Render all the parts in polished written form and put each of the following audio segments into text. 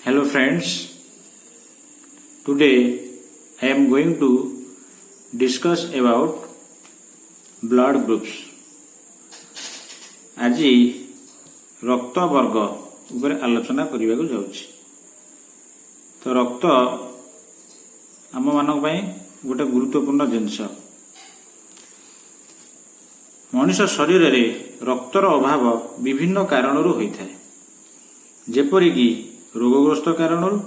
Hello friends, today I am going to discuss about blood groups. আজি রক্ত বর্গ উপরে আলোচনা করিବାକୁ যাଉଛି। তো রক্ত ଆମ ମାନଙ୍କ ପାଇଁ ଗୋଟେ ଗୁରୁତ୍ୱପୂର୍ଣ୍ଣ ଜିନିଷ। ମଣିଷ ଶରୀରରେ ରକ୍ତର ଅଭାବ ବିଭିନ୍ନ କାରଣରୁ ହୋଇଥାଏ, ଯେପରିକି ରୋଗଗ୍ରସ୍ତ କାରଣରୁ,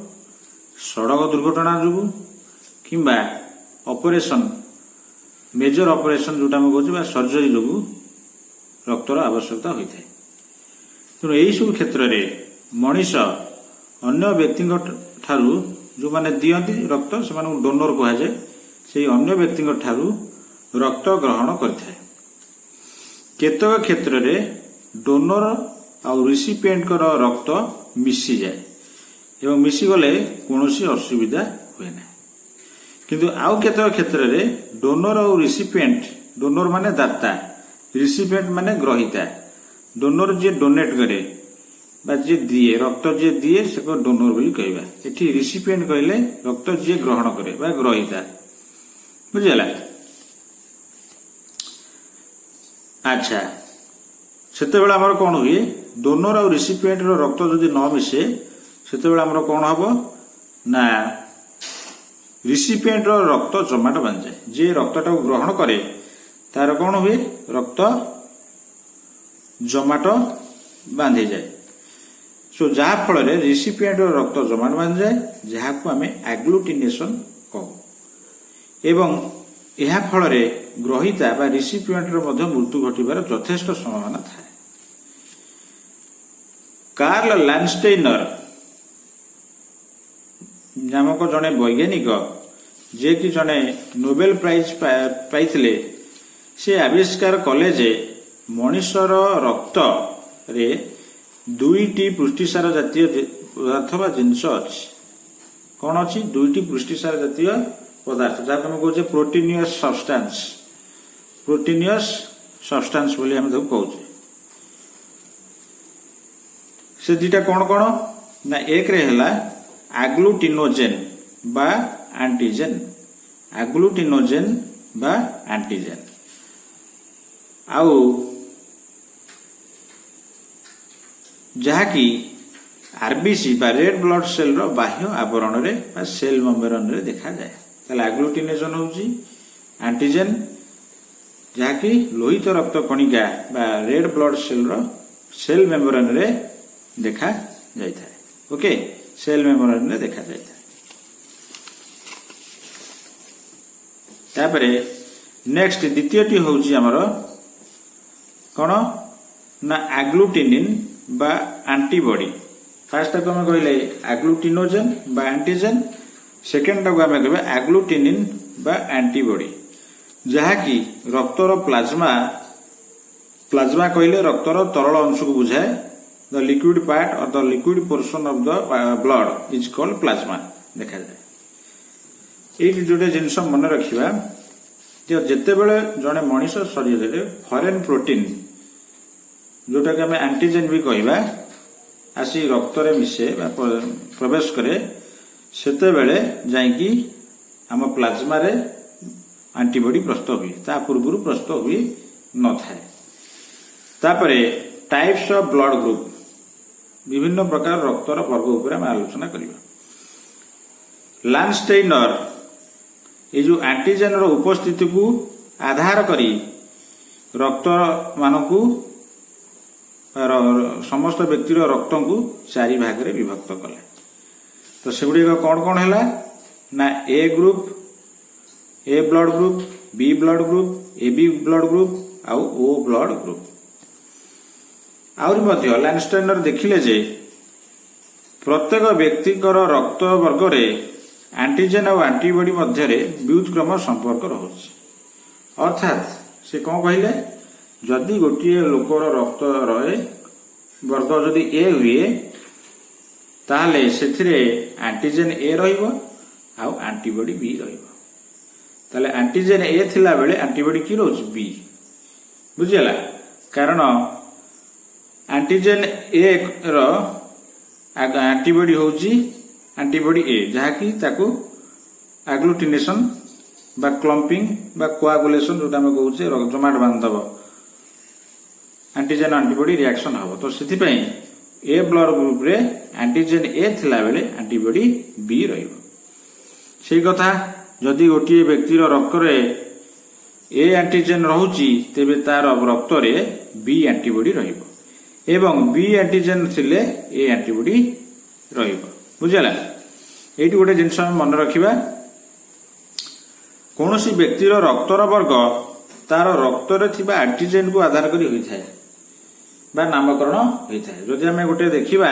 ସଡ଼କ ଦୁର୍ଘଟଣା ଯୋଗୁଁ କିମ୍ବା ଅପରେସନ ମେଜର ଅପରେସନ ଯୋଉଟା ଆମେ କହୁଛୁ ବା ସର୍ଜରୀ ଯୋଗୁଁ ରକ୍ତର ଆବଶ୍ୟକତା ହୋଇଥାଏ। ତେଣୁ ଏହିସବୁ କ୍ଷେତ୍ରରେ ମଣିଷ ଅନ୍ୟ ବ୍ୟକ୍ତିଙ୍କ ଠାରୁ ଯେଉଁମାନେ ଦିଅନ୍ତି ରକ୍ତ ସେମାନଙ୍କୁ ଡୋନର କୁହାଯାଏ, ସେହି ଅନ୍ୟ ବ୍ୟକ୍ତିଙ୍କ ଠାରୁ ରକ୍ତ ଗ୍ରହଣ କରିଥାଏ। କେତେକ କ୍ଷେତ୍ରରେ ଡୋନର ଆଉ ରିସିପିଏଣ୍ଟଙ୍କର ରକ୍ତ ମିଶିଯାଏ ଏବଂ ମିଶିଗଲେ କୌଣସି ଅସୁବିଧା ହୁଏ ନାହିଁ। କିନ୍ତୁ ଆଉ କେତେକ କ୍ଷେତ୍ରରେ ଡୋନର ଆଉ ରିସିପିଏଣ୍ଟ, ଡୋନର ମାନେ ଦାତା, ରିସିପିଏଣ୍ଟ ମାନେ ଗ୍ରହିତା। ଡୋନର ଯିଏ ଡୋନେଟ କରେ ବା ଯିଏ ଦିଏ, ରକ୍ତ ଯିଏ ଦିଏ ସେ ଡୋନର ବୋଲି କହିବା। ଏଠି ରିସିପିଏଣ୍ଟ କହିଲେ ରକ୍ତ ଯିଏ ଗ୍ରହଣ କରେ ବା ଗ୍ରହିତା। ବୁଝିଗଲା? ଆଚ୍ଛା, ସେତେବେଳେ ଆମର କଣ ହୁଏ? ଡୋନର ଆଉ ରିସିପିଏଣ୍ଟର ରକ୍ତ ଯଦି ନ ମିଶେ ସେତେବେଳେ ଆମର କଣ ହବ ନା ରିସିପିଏଣ୍ଟର ରକ୍ତ ଜମାଟ ବାନ୍ଧିଯାଏ। ଯିଏ ରକ୍ତଟାକୁ ଗ୍ରହଣ କରେ ତାର କଣ ହୁଏ? ରକ୍ତ ଜମାଟ ବାନ୍ଧିଯାଏ। ଯାହା ଫଳରେ ରିସିପିଏଣ୍ଟର ରକ୍ତ ଜମାଟ ବାନ୍ଧିଯାଏ, ଯାହାକୁ ଆମେ ଆଗ୍ଲୁଟିନେସନ କହୁ। ଏବଂ ଏହା ଫଳରେ ଗ୍ରହିତା ବା ରିସିପିଏଣ୍ଟର ମଧ୍ୟ ମୃତ୍ୟୁ ଘଟିବାର ଯଥେଷ୍ଟ ସମ୍ଭାବନା ଥାଏ। କାର୍ଲ ଲାଣ୍ଡଷ୍ଟେଇନର ନାମକ ଜଣେ ବୈଜ୍ଞାନିକ, ଯିଏକି ଜଣେ ନୋବେଲ ପ୍ରାଇଜ ପାଇଥିଲେ, ସେ ଆବିଷ୍କାର କଲେ ଯେ ମଣିଷର ରକ୍ତରେ ଦୁଇଟି ପୁଷ୍ଟିସାର ଜାତୀୟ ପଦାର୍ଥ ବା ଜିନିଷ ଅଛି। କଣ ଅଛି? ଦୁଇଟି ପୁଷ୍ଟିସାର ଜାତୀୟ ପଦାର୍ଥ, ଯାହାକୁ ଆମେ କହୁଛେ ପ୍ରୋଟିନିୟସ୍ ସବଷ୍ଟାନ୍ସ। ପ୍ରୋଟିନିୟସ୍ ସବଷ୍ଟାନ୍ସ ବୋଲି ଆମେ ତାକୁ କହୁଛେ। ସେ ଦିଟା କଣ କଣ ନା, ଏକରେ ହେଲା ଆଗ୍ଲୁଟିନୋଜେନ୍ ବା ଆଣ୍ଟିଜେନ୍। ଆଗ୍ଲୁଟିନୋଜେନ୍ ବା ଆଣ୍ଟିଜେନ୍। ଆଉ ଯାହାକି ଆରବିସି ବା ରେଡ୍ ବ୍ଲଡ୍ ସେଲ୍ର ବାହ୍ୟ ଆବରଣରେ ବା ସେଲ୍ ମେମ୍ବ୍ରେନ୍ରେ ଦେଖାଯାଏ। ତାହେଲେ ଆଗ୍ଲୁଟିନେସନ୍ ହେଉଛି ଆଣ୍ଟିଜେନ୍, ଯାହାକି ଲୋହିତ ରକ୍ତ କଣିକା ବା ରେଡ୍ ବ୍ଲଡ୍ ସେଲ୍ର ସେଲ୍ ମେମ୍ବ୍ରେନ୍ରେ ଦେଖାଯାଇଥାଏ। ଓକେ, ସେଲ୍ ମେମ୍ବ୍ରେନ୍ରେ ଦେଖାଯାଇଥାଏ। ତାପରେ ନେକ୍ସଟ ଦ୍ୱିତୀୟଟି ହେଉଛି ଆମର କଣ ନା ଆଗ୍ଲୁଟିନିନ୍ ବା ଆଣ୍ଟିବଡି। ଫାର୍ଷ୍ଟଟାକୁ ଆମେ କହିଲେ ଆଗ୍ଲୁଟିନୋଜେନ୍ ବା ଆଣ୍ଟିଜେନ୍, ସେକେଣ୍ଡଟାକୁ ଆମେ କହିବା ଆଗ୍ଲୁଟିନିନ୍ ବା ଆଣ୍ଟିବଡି, ଯାହାକି ରକ୍ତର ପ୍ଲାଜମା କହିଲେ ରକ୍ତର ତରଳ ଅଂଶକୁ ବୁଝାଏ। The liquid part or the liquid portion of the blood is called plasma ଦେଖାଯାଏ। ଏଇଠି ଯୋଉଟା ଜିନିଷ ମନେ ରଖିବା, ଯେତେବେଳେ ଜଣେ ମଣିଷ ଶରୀରରେ ଫରେନ୍ ପ୍ରୋଟିନ୍, ଯୋଉଟାକି ଆମେ ଆଣ୍ଟିଜେନ୍ ବି କହିବା, ଆସି ରକ୍ତରେ ମିଶେ ବା ପ୍ରବେଶ କରେ, ସେତେବେଳେ ଯାଇକି ଆମ ପ୍ଲାଜମାରେ ଆଣ୍ଟିବଡି ପ୍ରସ୍ତୁତ ହୁଏ। ତା ପୂର୍ବରୁ ପ୍ରସ୍ତୁତ ହୁଏ ନଥାଏ। ତାପରେ ଟାଇପ୍ସ ଅଫ ବ୍ଲଡ ଗ୍ରୁପ, ବିଭିନ୍ନ ପ୍ରକାର ରକ୍ତର ବର୍ଗ ଉପରେ ଆମେ ଆଲୋଚନା କରିବା। ଲାଣ୍ଡଷ୍ଟେଇନର ଏଇ ଯୋଉ ଆଣ୍ଟିଜେନର ଉପସ୍ଥିତିକୁ ଆଧାର କରି ରକ୍ତ ମାନଙ୍କୁ ସମସ୍ତ ବ୍ୟକ୍ତିର ରକ୍ତକୁ ଚାରି ଭାଗରେ ବିଭକ୍ତ କଲେ। ତ ସେଗୁଡିକ କଣ କଣ ହେଲା ନା ଏ ଗ୍ରୁପ, ଏ ବ୍ଲଡ ଗ୍ରୁପ, ବି ବ୍ଲଡ ଗ୍ରୁପ, ଏ ବି ବ୍ଲଡ ଗ୍ରୁପ ଆଉ ଓ ବ୍ଲଡ ଗ୍ରୁପ। ଆହୁରି ମଧ୍ୟ ଲାଣ୍ଡଷ୍ଟେଇନର ଦେଖିଲେ ଯେ ପ୍ରତ୍ୟେକ ବ୍ୟକ୍ତିଙ୍କର ରକ୍ତ ବର୍ଗରେ ଆଣ୍ଟିଜେନ୍ ଆଉ ଆଣ୍ଟିବଡି ମଧ୍ୟରେ ବ୍ୟୁତ୍କ୍ରମ ସମ୍ପର୍କ ରହୁଛି। ଅର୍ଥାତ୍ ସେ କଣ କହିଲେ, ଯଦି ଗୋଟିଏ ଲୋକର ରକ୍ତ ବର୍ଗ ଯଦି ଏ ହୁଏ, ତାହେଲେ ସେଥିରେ ଆଣ୍ଟିଜେନ୍ ଏ ରହିବ ଆଉ ଆଣ୍ଟିବଡି ବି ରହିବ। ତାହେଲେ ଆଣ୍ଟିଜେନ୍ ଏ ଥିଲା ବେଳେ ଆଣ୍ଟିବଡି କି ରହୁଛି? ବି। ବୁଝିଗଲା? କାରଣ ଆଣ୍ଟିଜେନ୍ ଏ ର आंटीबॉडी होउची आंटीबॉडी ए जहाँकि ताकू एग्लूटिनेशन बा क्लम्पिंग बा कोआगुलेशन जोटा आम कहे जमाट बांधव एंटीजेन एंटीबॉडी रिएक्शन हम तो से ए ब्लड ग्रुप रे एंटीजेन ए थिला बेले एंटीबॉडी बी रहिबो से कथा जदि गोटे व्यक्तिर रक्त रे ए एंटीजेन रहुची तेबे तार रक्त रे बी एंटीबॉडी रहिबो एवं बी एंटीजेन थिले ए एंटीबॉडी रहिबो बुझला एठी गोटे जिंस हम मन रखिबा कोनोसी व्यक्तिर रक्तर वर्ग तार रक्त रे थिबा एंटीजेन को आधार करी होई थाए बा नामकरण होता है जदि आम गोटे देखा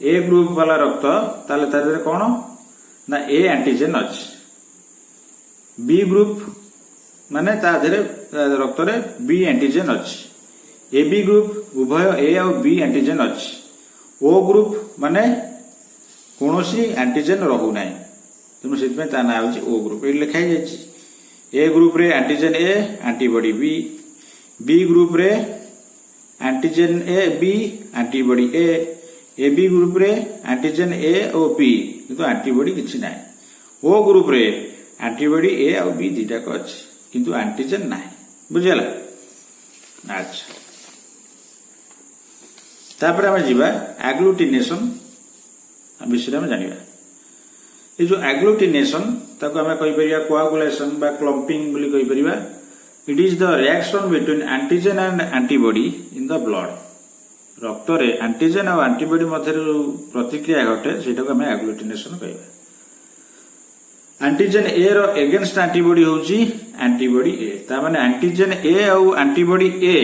ए ग्रुप वाला रक्त ताले तारे कौन ना ए एंटीजेन अच्छी बी ग्रुप माने ताधरे रक्त रे बी एंटीजेन अच्छी ए बी ग्रुप उभय ए और बी एंटीजेन अच्छी ओ ग्रुप माने कौनसी एंटीजेन रहू ना तेणु से ना हूँ ओ ग्रुप ये लिखाई जाए ए ग्रुप रे antigen A antibody B group रे antigen A B antibody A B group रे एंटीजेन ए और बी किंतु एंटीबॉडी किछि नाही ओ ग्रुप रे एंटीबॉडी ए और बी दुटा को अछि किंतु एंटीजेन नाही बुझला अच्छा तापर हम जीवा एग्लूटिनेशन विषय में जानिबा ये जो एग्लूटिनेशन ताको हम कहि परिया कोआगुलेशन बा क्लम्पिंग बोली कहि परिया it is the reaction between antigen and antibody in the blood रक्त रे एंटीजेन और एंटीबॉडी मध्य प्रतिक्रिया घटे सेटा को हम एग्लूटिनेशन कहबा एंटीजेन ए रो अगेंस्ट एंटीबॉडी होची एंटीबॉडी ए ता माने एंटीजेन ए और एंटीबॉडी ए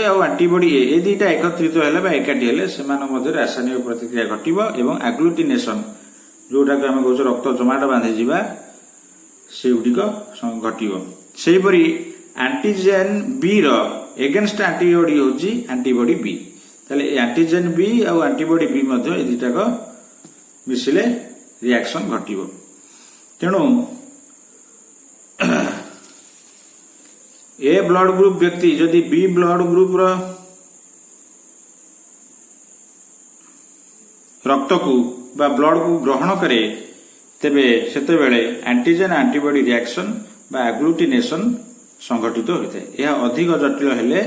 और एंटीबॉडी ए दुटा एकत्रित हेले बा एकाठी हेले सेमान मध्य रासायनिक प्रतिक्रिया घटिबो एवं एग्लूटिनेशन जोटा को हम कहू रक्त जमाट बांधि जिबा सेउडिक घटिबो सेपरी एंटीजेन बी रो एगेंस्ट एंटीबॉडी होची एंटीबॉडी बी ताले एंटीजेन बी और एंटीबॉडी बी मध्य ए दुटाक मिसिले रिएक्शन घटिबो तेणु ए ब्लड ग्रुप व्यक्ति जदि बी ब्लड ग्रुप रो रक्त को बा ब्लड को ग्रहण करे तेबे सेते बेले एंटीजेन एंटीबॉडी रिएक्शन बा एग्लूटिनेशन संघटित होता है यह अधिक जटिल हेले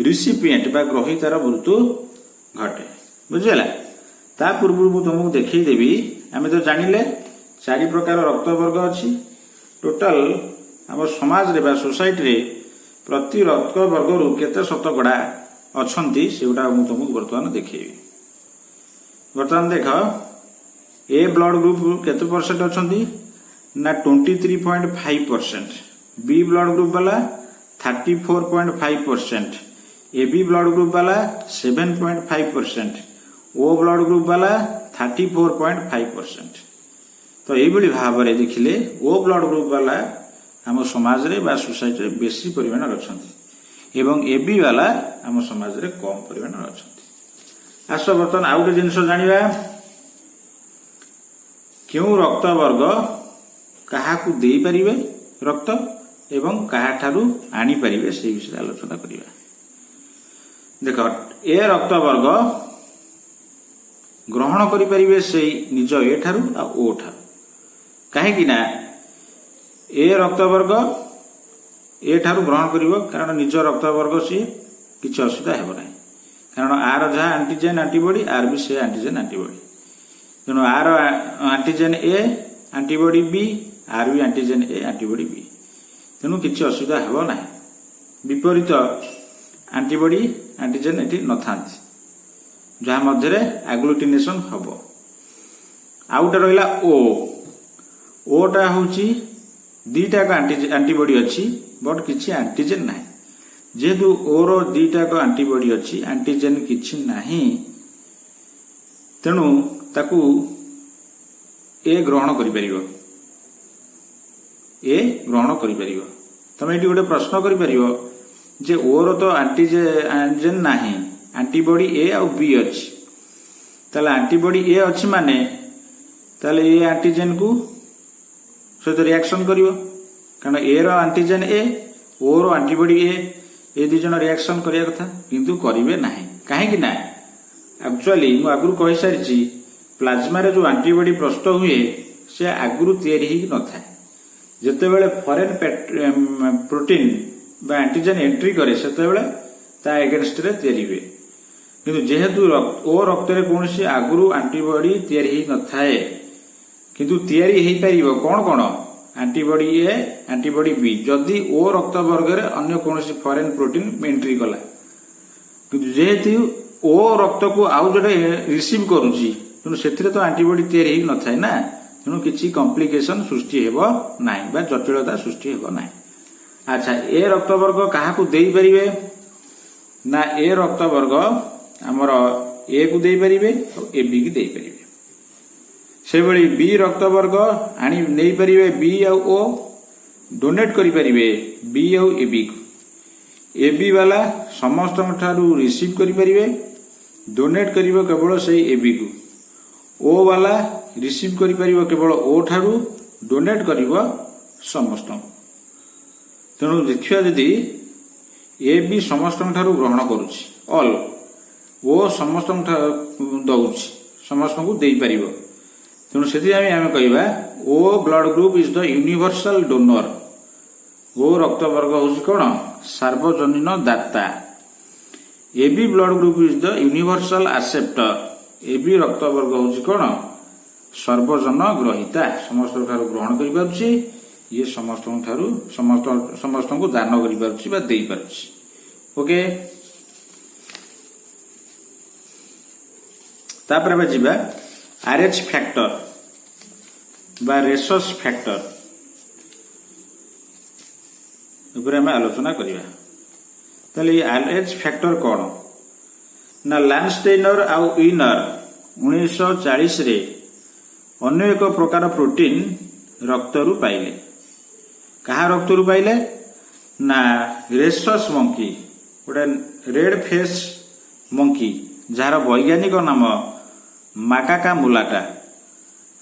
रिसिपिएंट बा ग्रहीतार मृत्यु घटे बुझला ता पूर्व मु तुमको देखई देबी आमे तो जानिले चारि प्रकार रक्त वर्ग अछि टोटल हम समाज रे बा सोसाइटी रे प्रति रक्त वर्ग रु केते शतकड़ा अछंती सेउटा मु तुमको वर्तमान देखैबी वर्तमान देख ए ब्लड ग्रुप केते परसेंट अछंती ना 23.5%, बी ब्लड ग्रुप वाला 34.5%, ए बी ब्लड ग्रुप वाला 7.5%, ओ ब्लड ग्रुप वाला 34.5%। तो यही भाव में देखिले ओ ब्लड ग्रुप वाला आम समाज रे बा सोसाइटी रे बेसी परिमाण अछंती एवं ए बी वाला आम समाज रे कम परिमाण अछंती। आस बर्तमान आउ के जिनिस जानिबा क्यों रक्त वर्ग काहाकू दे परिबे रक्त एवं काहा ठारू आनी परिबे से विषय आलोचना करिबा। देखो ए रक्त वर्ग ग्रहण करि परिबे से निज ए ठारू आ ओ ठारू काहे कि ना ए रक्त वर्ग ए ठारू ग्रहण करिवो कारण निज रक्त वर्ग से किछि असुविधा हेबो नाही कारण आर जहा एंटीजेन एंटीबॉडी आर भी से एंटीजेन एंटीबॉडी तेणु आर एंटीजेन ए एंटीबॉडी बी आर भी एंटीजेन ए एंटीबॉडी बी तेणु किछि असुविधा हेबो नाही विपरीत एंटीबॉडी एंटीजेन एटी नथांती जहा मध्यरे एग्लूटिनेशन हबो। आउटा रहिला ओटा होची दीटा का एंटीबॉडी अच्छी बट किछि एंटीजेन नाही जेहेतु ओर दीटा का एंटीबॉडी अच्छी एंटीजेन किछि नाही तेणु ताकू ए ग्रहण करि परिबो तमे एटी गोटे प्रश्न करि परिबो जे ओर तो एंटीजेन नाही एंटीबॉडी ए और बी अच्छी ताले एंटीबॉडी ए अच्छी माने ताले ए एंटीजेन को सहित रिएक्शन करिवो कारण ए रो एंटीजेन ए ओ रो एंटीबॉडी ए दुई जन रिएक्शन करिया कथा किंतु करिवे नाही काहे कि ना एक्चुअली मु आगु कहि सारिछि प्लाज्मा रे जो एंटीबॉडी प्रस्तुत हुए से आगु तैयारी ही न थाए जेतेबेले फॉरेन प्रोटीन बा एंटीजन एंट्री करे सेतेबेले ता एगेंस्ट रे तैयारी हुए किंतु जेहेतु ओ रक्त रे कोनसी आगु एंटीबॉडी तैयारी ही न थाए किंतु तैयारी हेई परिबो कोन कोन एंटीबॉडी ए एंटीबॉडी बी जदि ओ रक्त वर्ग रे अन्य कोनसी फॉरेन प्रोटीन एंट्री कला किंतु जेहेतु ओ रक्त को आउ जोटे रिसीव करूची तेणु से तो एंटीबॉडी तैयारी ही न थाए ना तेणु किसी कॉम्प्लिकेशन सृष्टि हेबो नाही बा जटिलता सृष्टि हेबो नाही। अच्छा ए रक्त वर्ग काहा को देई परिबे ना ए रक्त वर्ग हमर ए को देई परिबे और ए बी को देई परिबे से बळी बी रक्त वर्ग आनी नेई परिबे बी और ओ डोनेट करि परिबे बी और ए बी को ए बी वाला समस्त ठारू रिसीव करि परिबे डोनेट करिवो केवल से ए बी को ओ वाला रिसीव करि परिबो केवल ओ ठारू डोनेट करिवो समस्त तेणु देखिया जदि ए बी समस्त ठारू ग्रहण करूछि ऑल ओ समस्त दउछि समस्त को देई परिबो तेणु से आम कहवा O blood group is the universal donor O रक्त वर्ग हूँ कौन सार्वजनीन दाता A B blood group is the universal acceptor A B रक्त वर्ग हूँ कौन सर्वजन ग्रहिता समस्त ग्रहण कर ये समस्त समस्त को दान कर ओके तापर जीवा आरएच फैक्टर बा रेसस फैक्टर ऊपर आम आलोचना करिबा ताले आरएच फैक्टर कौन ना लैंडस्टेनर आउ इनर 1940 रे अन्य एक प्रकार प्रोटीन रक्तरु पाइले कहा रक्तरु पाइले ना रेसस मंकी गोटे रेड फेस मंकी जार वैज्ञानिक नाम माकाका मुलाटा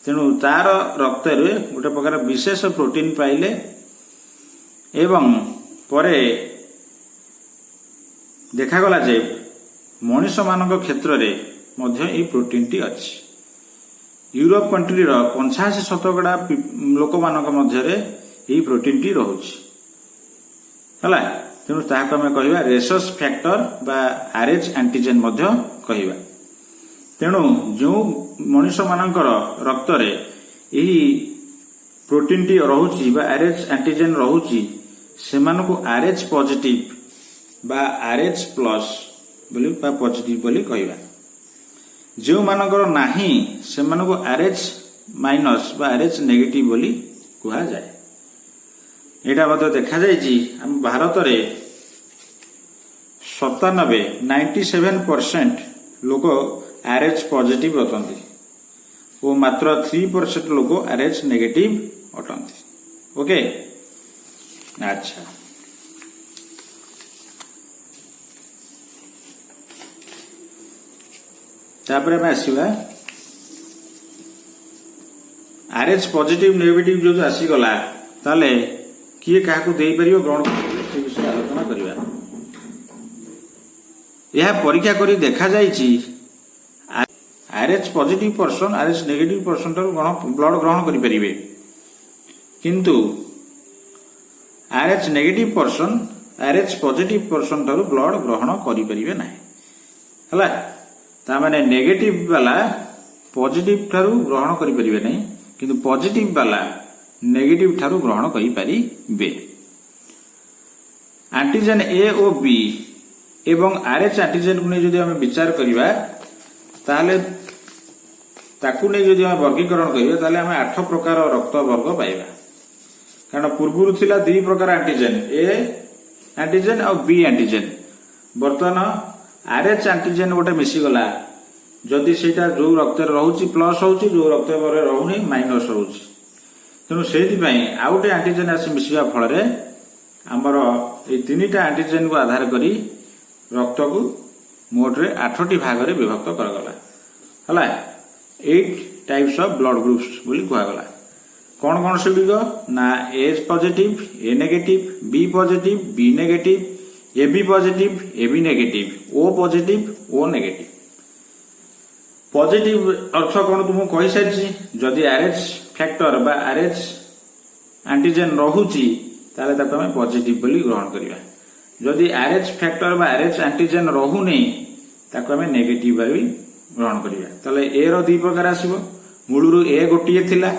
तेणु तार रक्त गोटे प्रकार विशेष प्रोटीन पाइले एवं परे देखागला जे मनीष मान क्षेत्र में प्रोटीन टी अच्छी यूरोप कंट्री 85% लोक मान प्रोटीन टी रोचे तेणु ताकू आम कह रेसस फैक्टर बा आरएच एंटीजेन कहवा तेणु जो मनीष मानकर रक्त रे यही प्रोटीन टी रोची बा आरएच एंटीजेन रोची से मानकु आरएच पॉजिटिव बा आरएच प्लस बोली बा पॉजिटिव बोली कहवा जो मानकर नाही से मानकु आरएच माइनस बा आरएच नेगेटिव बोली कहा जाए एटा मते देखा जायछि हम भारत रे 97% लोक आरएच पॉजिटिव अटंती वो मात्र 3% लोक आरएच नेगेटिव अटंती ओके अच्छा तापर में आसीबा आरएच पॉजिटिव नेगेटिव जो आसीगला ताले किए काहाकू देई परियो ग्रहण से विषय आलोचना करिवा यह परीक्षा करी देखा जायछि Rh positive person Rh negative person blood ग्रहण करि परिबे किंतु Rh negative person Rh positive person blood ग्रहण करि परिबे नाही हला ता माने नेगेटिव वाला पॉजिटिव ठारू ग्रहण करि परिबे नाही किंतु पॉजिटिव वाला नेगेटिव ठारू ग्रहण करि परिबे एंटीजन ए और बी एवं आरएच एंटीजन को नहीं आम विचार करिबा ताले ताकू नहीं जदि आम वर्गीकरण करिबा ताले आम 8 प्रकार रक्त वर्ग पाइबा कारण पूर्व थिला 2 प्रकार एंटीजन ए एंटीजन और बी एंटीजन वर्तमान आरएच एंटीजन गोटे मिसी गला जदि सेटा जो रक्त रहउची प्लस होउची जो रक्त पर रहउनी माइनस होउची तेणु से आउ गोटे एंटीजन आसी मिसिबा फल रे आमर ए 3टा एंटीजन को आधार करी रक्त को मोटे 8टी भाग रे विभक्त करगला हला 8 टाइप्स ऑफ ब्लड ग्रुप्स बोली कहगला कौन कौन से गुड़िक ना H positive A negative B positive B negative A B positive A B negative O positive O negative positive अर्थ कौन तुमको कही सारी जदि आरएच फैक्टर बा आरएच एंटीजन रहुची ताले ताको हमें पॉजिटिव बोली ग्रहण करिया जदि आरएच फैक्टर बा आरएच एंटीजन रहू नहीं ताको हमें नेगेटिव बोली ग्रहण करिया ताले ए रो दी प्रकार आसीबो मूलरू ए गोटिए थिला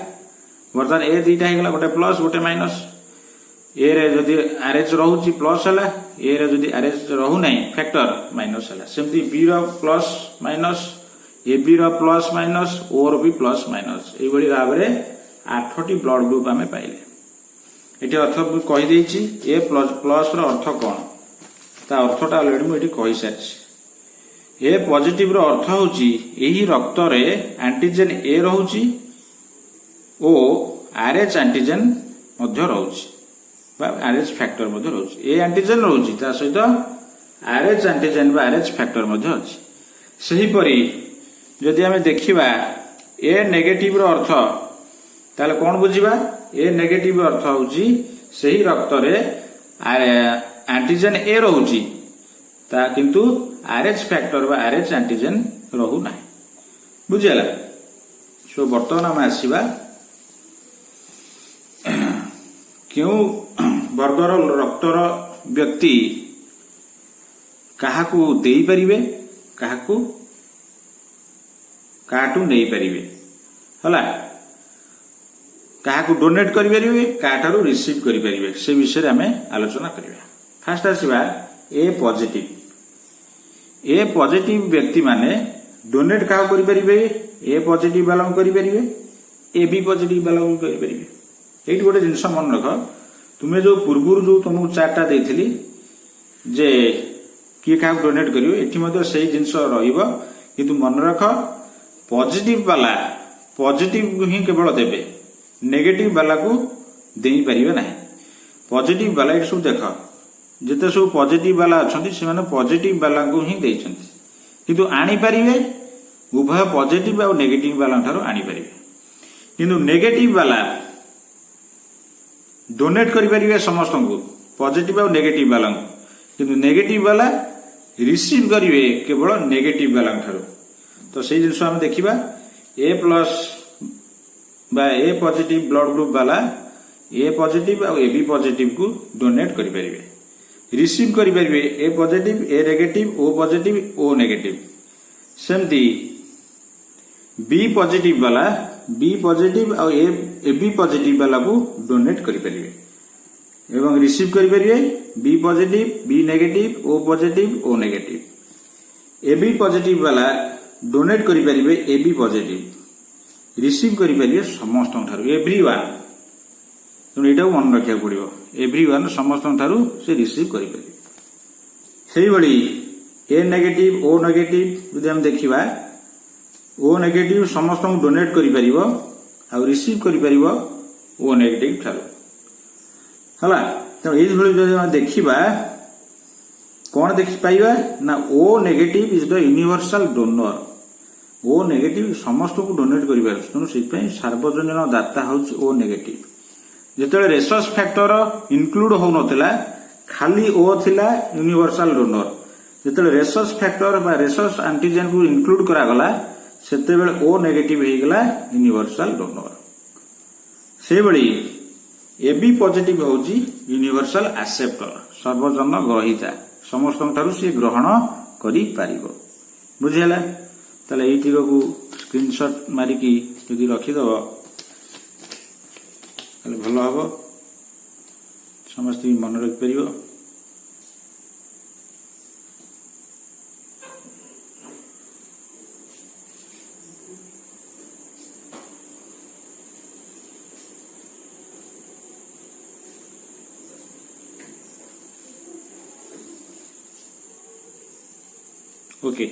वर्तमान ए दुईटा हेगला गोटे प्लस गोटे माइनस ए रे जदि आरएच रहुची प्लस हला ए रे जदि आरएच रहू नहीं फैक्टर माइनस हला सेमती बी रो प्लस माइनस ए बी रो प्लस माइनस ओ रो भी प्लस माइनस ए बड़ी भाव रे 8टी ब्लड ग्रुप हमें पाइले एटी अर्थ कहि देछि ए प्लस प्लस रो अर्थ कोन ता अर्थटा ऑलरेडी मु एटी कहि सारछि ए पॉजिटिव रो अर्थ होछि एही रक्त रे एंटीजन ए रहउछि ओ आरएच एंटीजन मध्य रहउछि बा आरएच फैक्टर मध्य रहउछि ए एंटीजन रहउछि ता सहित आरएच एंटीजन बा आरएच फैक्टर मध्य अछि सही परी जदि हमें देखिबा ए नेगेटिव रो अर्थ ताले कोन बुझिबा ए नेगेटिव अर्थ होउछि सही रक्त रे एंटीजन ए रहउछि ता किंतु आरएच फैक्टर बा आरएच एंटीजन रहू नाही बुझियला सो वर्तमान हम आसीबा क्यों वर्गर रक्तर व्यक्ति काहाकू देई परिबे काहाकू काटू नहीं परिबे हला काहाकू डोनेट करि परिबे काटारू रिसीव करि परिबे से विषय हमें आलोचना करिबा फास्ट आसीबा ए पॉजिटिव व्यक्ति माने डोनेट काहा करि परिबे ए पॉजिटिव वाला करि परिबे ए बी पॉजिटिव वाला करि परिबे एठी गोटे जिंस मन रख तुमे जो पूर्वरु जो तुमको चार्टा देथिली जे किए काहा डोनेट करियो एठी मते सही जिंस रहइबो किंतु मन रख पॉजिटिव वाला पॉजिटिव ही केवल देबे नेगेटिव वाला को देई परिबे नाही पॉजिटिव वाला एक सब देख जेते सब पॉजिटिव वाला अछंती से माने पॉजिटिव वाला को ही देइछंती किंतु आनी परिबे उभय पॉजिटिव और नेगेटिव वाला थारो आनी परिबे किंतु नेगेटिव वाला डोनेट करि परिबे समस्त को पॉजिटिव और नेगेटिव वाला किंतु नेगेटिव वाला रिसीव करिवे केवल नेगेटिव वाला थारो तो से जिनस हम देखिबा ए प्लस बा ए पॉजिटिव ब्लड ग्रुप वाला ए पॉजिटिव और ए बी पॉजिटिव को डोनेट करि परिबे रिसीव करि परिबे A positive A negative O positive O negative सेमती बी पॉजिटिव वाला बी पॉजिटिव और ए बी पॉजिटिव वाला को डोनेट करि परिबे एवं रिसीव करि परिबे B positive B negative O positive O negative A B positive वाला डोनेट करि परिबे ए बी पॉजिटिव रिसीव करि परिबे समस्त थारु एवरीवन तो एटा मन रखिया पड़िबो एवरीवन समस्त थारु से रिसीव करि परिबे सेही बळी ए नेगेटिव ओ नेगेटिव जदि हम देखिबा ओ नेगेटिव समस्त को डोनेट करि परिबो आ रिसीव करि परिबो ओ नेगेटिव थारु हला तो एई भଳି जदि हम देखिबा कौन देखि पाइबा ना O negative is the universal donor O negative समस्त को डोनेट करि पारछ तेणु से सार्वजनीन दाता होउछ ओ नेगेटिव जेतले रेसस फैक्टर इनक्लूड हो नथिला खाली ओ थिला यूनिवर्सल डोनर जेतले रेसस फैक्टर बा रेसस एंटीजन को इनक्लूड करा गला सेते बेले ओ नेगेटिव हे गला यूनिवर्सल डोनर से बळी एबी पॉजिटिव होउची यूनिवर्सल एक्सेप्टर सर्वजन ग्रहीता समस्त ठारू से ग्रहण करि पारिबो बुझियला ताले एई टिको को स्क्रीनशॉट मारिकी यदि रखी दबो ताले भलो हबो समस्त मन रख परिबो ओके